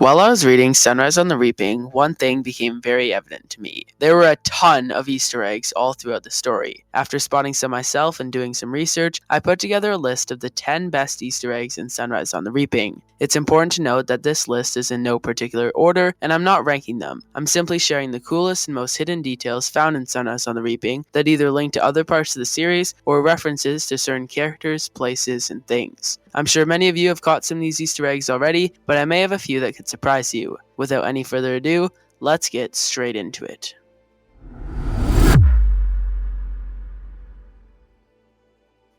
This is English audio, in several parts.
While I was reading Sunrise on the Reaping, one thing became very evident to me. There were a ton of Easter eggs all throughout the story. After spotting some myself and doing some research, I put together a list of the 10 best Easter eggs in Sunrise on the Reaping. It's important to note that this list is in no particular order, and I'm not ranking them. I'm simply sharing the coolest and most hidden details found in Sunrise on the Reaping that either link to other parts of the series or references to certain characters, places, and things. I'm sure many of you have caught some of these Easter eggs already, but I may have a few that could surprise you. Without any further ado, let's get straight into it.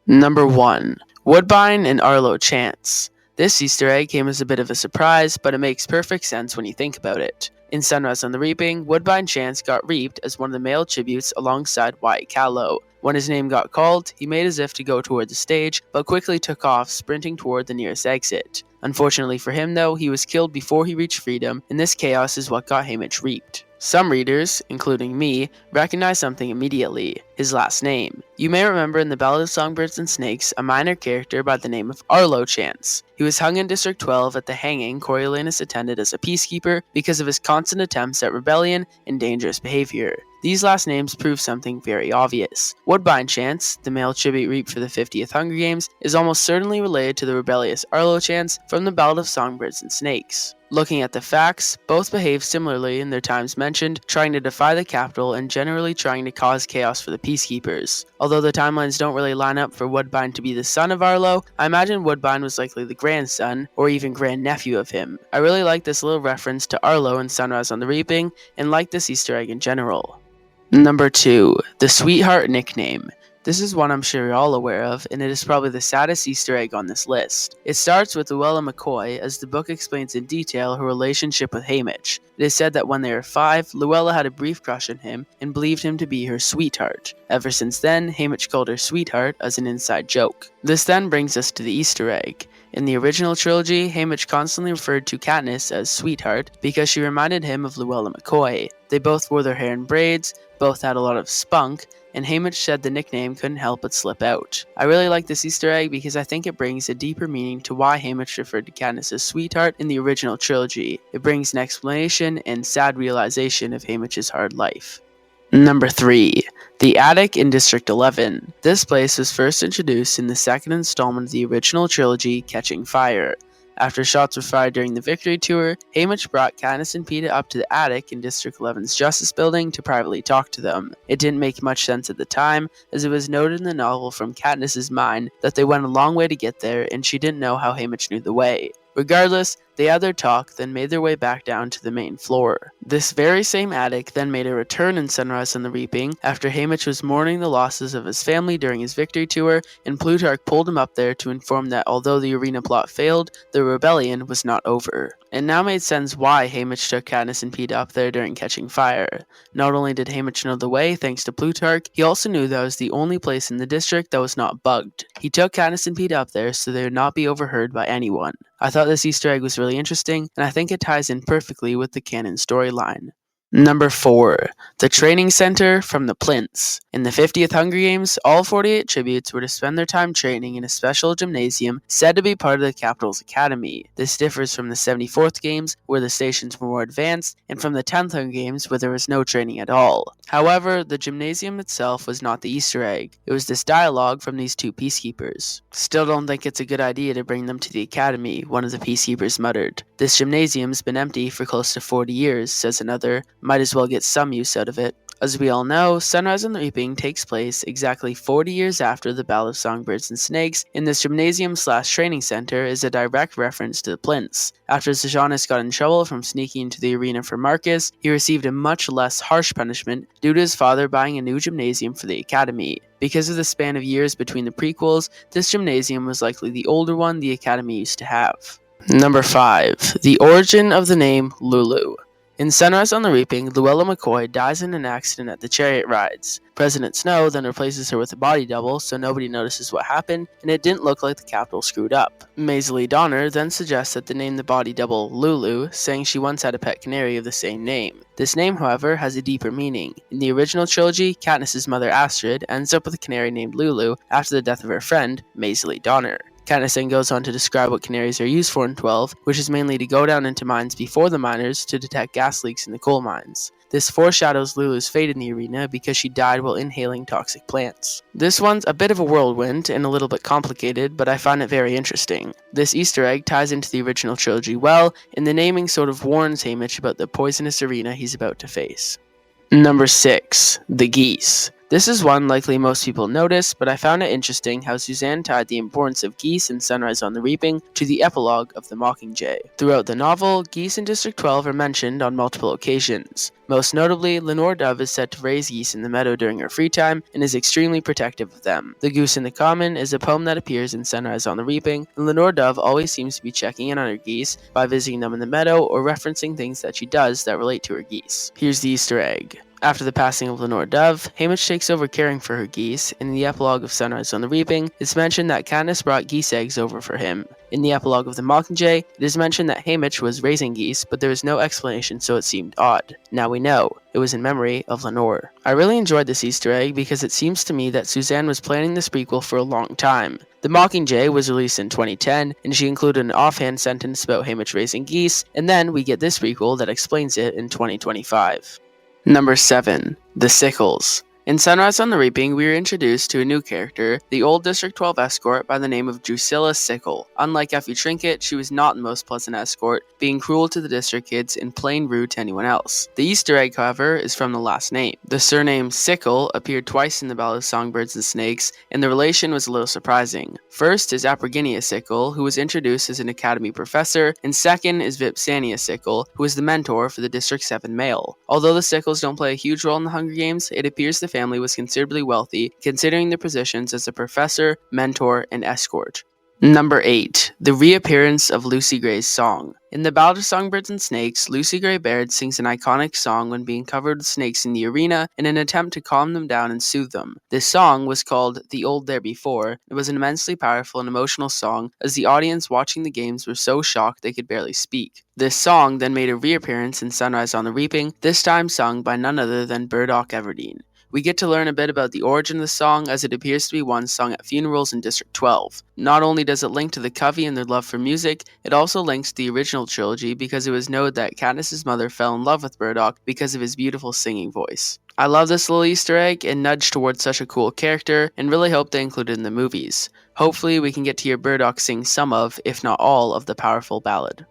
Number 1. Woodbine and Arlo Chance. This Easter egg came as a bit of a surprise, but it makes perfect sense when you think about it. In Sunrise on the Reaping, Woodbine Chance got reaped as one of the male tributes alongside Wyatt Callow. When his name got called, he made as if to go toward the stage, but quickly took off, sprinting toward the nearest exit. Unfortunately for him though, he was killed before he reached freedom, and this chaos is what got Haymitch reaped. Some readers, including me, recognize something immediately: his last name. You may remember in the Ballad of Songbirds and Snakes a minor character by the name of Arlo Chance. He was hung in District 12 at the hanging Coriolanus attended as a peacekeeper because of his constant attempts at rebellion and dangerous behavior. These last names prove something very obvious. Woodbine Chance, the male tribute reaped for the 50th Hunger Games, is almost certainly related to the rebellious Arlo Chance from the Ballad of Songbirds and Snakes. Looking at the facts, both behave similarly in their times mentioned, trying to defy the capital and generally trying to cause chaos for the peacekeepers. Although the timelines don't really line up for Woodbine to be the son of Arlo, I imagine Woodbine was likely the grandson, or even grandnephew of him. I really like this little reference to Arlo in Sunrise on the Reaping, and like this Easter egg in general. Number 2. The Sweetheart nickname. This is one I'm sure you're all aware of, and it is probably the saddest Easter egg on this list. It starts with Luella McCoy, as the book explains in detail her relationship with Haymitch. It is said that when they were 5, Luella had a brief crush on him and believed him to be her sweetheart. Ever since then, Haymitch called her sweetheart as an inside joke. This then brings us to the Easter egg. In the original trilogy, Haymitch constantly referred to Katniss as sweetheart because she reminded him of Luella McCoy. They both wore their hair in braids, both had a lot of spunk, and Haymitch said the nickname couldn't help but slip out. I really like this Easter egg because I think it brings a deeper meaning to why Haymitch referred to Katniss as sweetheart in the original trilogy. It brings an explanation and sad realization of Haymitch's hard life. Number 3. The Attic in District 11. This place was first introduced in the second installment of the original trilogy, Catching Fire. After shots were fired during the Victory Tour, Haymitch brought Katniss and Peeta up to the attic in District 11's Justice Building to privately talk to them. It didn't make much sense at the time, as it was noted in the novel from Katniss's mind that they went a long way to get there and she didn't know how Haymitch knew the way. Regardless, they had their talk, then made their way back down to the main floor. This very same attic then made a return in Sunrise on the Reaping after Haymitch was mourning the losses of his family during his Victory Tour, and Plutarch pulled him up there to inform that although the arena plot failed, the rebellion was not over. It now made sense why Haymitch took Katniss and Peeta up there during Catching Fire. Not only did Haymitch know the way thanks to Plutarch, he also knew that it was the only place in the district that was not bugged. He took Katniss and Peeta up there so they would not be overheard by anyone. I thought this Easter egg was really interesting, and I think it ties in perfectly with the canon storyline. Number 4. The Training Center from the Plinths. In the 50th Hunger Games, all 48 tributes were to spend their time training in a special gymnasium said to be part of the capital's academy. This differs from the 74th Games, where the stations were more advanced, and from the 10th Hunger Games, where there was no training at all. However, the gymnasium itself was not the Easter egg. It was this dialogue from these two peacekeepers. Still don't think it's a good idea to bring them to the academy, one of the peacekeepers muttered. This gymnasium's been empty for close to 40 years, says another. Might as well get some use out of it. As we all know, Sunrise on the Reaping takes place exactly 40 years after the Ballad of Songbirds and Snakes, and this gymnasium/training center is a direct reference to the Plinths. After Sejanus got in trouble from sneaking into the arena for Marcus, he received a much less harsh punishment due to his father buying a new gymnasium for the academy. Because of the span of years between the prequels, this gymnasium was likely the older one the academy used to have. Number 5. The origin of the name Lulu. In Sunrise on the Reaping, Luella McCoy dies in an accident at the chariot rides. President Snow then replaces her with a body double so nobody notices what happened, and it didn't look like the Capitol screwed up. Maisie Donner then suggests that they name the body double Lulu, saying she once had a pet canary of the same name. This name, however, has a deeper meaning. In the original trilogy, Katniss's mother Astrid ends up with a canary named Lulu after the death of her friend, Maisie Donner. Katniss then goes on to describe what canaries are used for in 12, which is mainly to go down into mines before the miners to detect gas leaks in the coal mines. This foreshadows Lulu's fate in the arena because she died while inhaling toxic plants. This one's a bit of a whirlwind and a little bit complicated, but I find it very interesting. This Easter egg ties into the original trilogy well, and the naming sort of warns Haymitch about the poisonous arena he's about to face. Number 6. The Geese. This is one likely most people notice, but I found it interesting how Suzanne tied the importance of geese in Sunrise on the Reaping to the epilogue of The Mockingjay. Throughout the novel, geese in District 12 are mentioned on multiple occasions. Most notably, Lenore Dove is said to raise geese in the meadow during her free time and is extremely protective of them. The Goose in the Common is a poem that appears in Sunrise on the Reaping, and Lenore Dove always seems to be checking in on her geese by visiting them in the meadow or referencing things that she does that relate to her geese. Here's the Easter egg. After the passing of Lenore Dove, Haymitch takes over caring for her geese. In the epilogue of Sunrise on the Reaping, it's mentioned that Katniss brought geese eggs over for him. In the epilogue of The Mockingjay, it is mentioned that Haymitch was raising geese, but there was no explanation, so it seemed odd. Now we know. It was in memory of Lenore. I really enjoyed this Easter egg because it seems to me that Suzanne was planning this prequel for a long time. The Mockingjay was released in 2010, and she included an offhand sentence about Haymitch raising geese, and then we get this prequel that explains it in 2025. Number 7. The Sickles. In Sunrise on the Reaping, we are introduced to a new character, the old District 12 escort by the name of Drusilla Sickle. Unlike Effie Trinket, she was not the most pleasant escort, being cruel to the district kids and plain rude to anyone else. The Easter egg, however, is from the last name. The surname Sickle appeared twice in the Ballad of Songbirds and Snakes, and the relation was a little surprising. First is Apraginia Sickle, who was introduced as an academy professor, and second is Vipsania Sickle, who is the mentor for the District 7 male. Although the Sickles don't play a huge role in the Hunger Games, it appears the family was considerably wealthy, considering their positions as a professor, mentor, and escort. Number 8. The reappearance of Lucy Gray's song. In the Ballad of Songbirds and Snakes, Lucy Gray Baird sings an iconic song when being covered with snakes in the arena in an attempt to calm them down and soothe them. This song was called The Old There Before. It was an immensely powerful and emotional song, as the audience watching the games were so shocked they could barely speak. This song then made a reappearance in Sunrise on the Reaping, this time sung by none other than Burdock Everdeen. We get to learn a bit about the origin of the song, as it appears to be one sung at funerals in District 12. Not only does it link to the Covey and their love for music, it also links to the original trilogy because it was noted that Katniss's mother fell in love with Burdock because of his beautiful singing voice. I love this little Easter egg and nudge towards such a cool character, and really hope they include it in the movies. Hopefully we can get to hear Burdock sing some of, if not all, of the powerful ballad.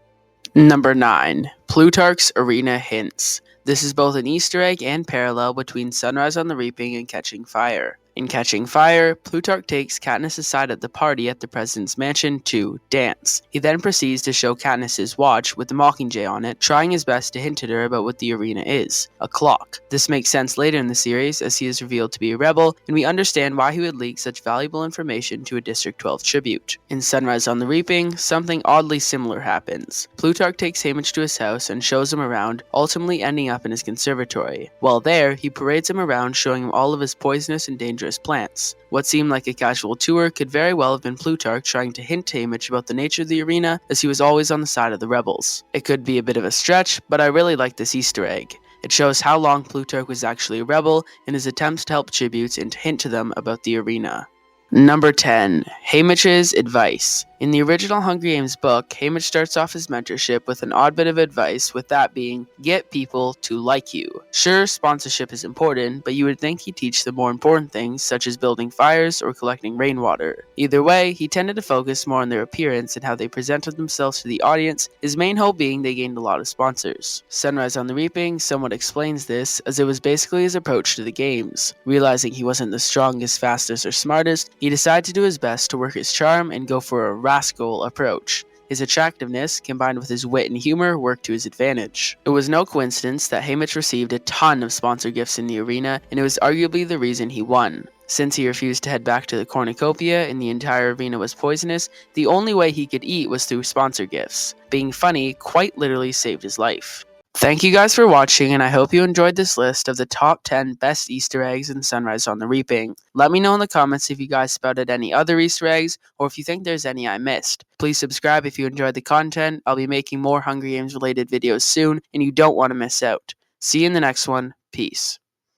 Number 9. Plutarch's Arena Hints. This is both an Easter egg and parallel between Sunrise on the Reaping and Catching Fire. In Catching Fire, Plutarch takes Katniss aside at the party at the president's mansion to dance. He then proceeds to show Katniss his watch with the Mockingjay on it, trying his best to hint at her about what the arena is, a clock. This makes sense later in the series as he is revealed to be a rebel, and we understand why he would leak such valuable information to a District 12 tribute. In Sunrise on the Reaping, something oddly similar happens. Plutarch takes Haymitch to his house and shows him around, ultimately ending up in his conservatory. While there, he parades him around, showing him all of his poisonous and dangerous plants. What seemed like a casual tour could very well have been Plutarch trying to hint to Haymitch about the nature of the arena, as he was always on the side of the rebels. It could be a bit of a stretch, but I really like this Easter egg. It shows how long Plutarch was actually a rebel in his attempts to help tributes and to hint to them about the arena. Number 10. Haymitch's Advice. In the original Hunger Games book, Haymitch starts off his mentorship with an odd bit of advice, with that being, get people to like you. Sure, sponsorship is important, but you would think he'd teach them more important things, such as building fires or collecting rainwater. Either way, he tended to focus more on their appearance and how they presented themselves to the audience, his main hope being they gained a lot of sponsors. Sunrise on the Reaping somewhat explains this, as it was basically his approach to the games. Realizing he wasn't the strongest, fastest, or smartest, he decided to do his best to work his charm and go for a rascal approach. His attractiveness, combined with his wit and humor, worked to his advantage. It was no coincidence that Haymitch received a ton of sponsor gifts in the arena, and it was arguably the reason he won. Since he refused to head back to the cornucopia and the entire arena was poisonous, the only way he could eat was through sponsor gifts. Being funny quite literally saved his life. Thank you guys for watching, and I hope you enjoyed this list of the top 10 best Easter eggs in Sunrise on the Reaping. Let me know in the comments if you guys spotted any other Easter eggs, or if you think there's any I missed. Please subscribe if you enjoyed the content. I'll be making more Hunger Games related videos soon, and you don't want to miss out. See you in the next one. Peace.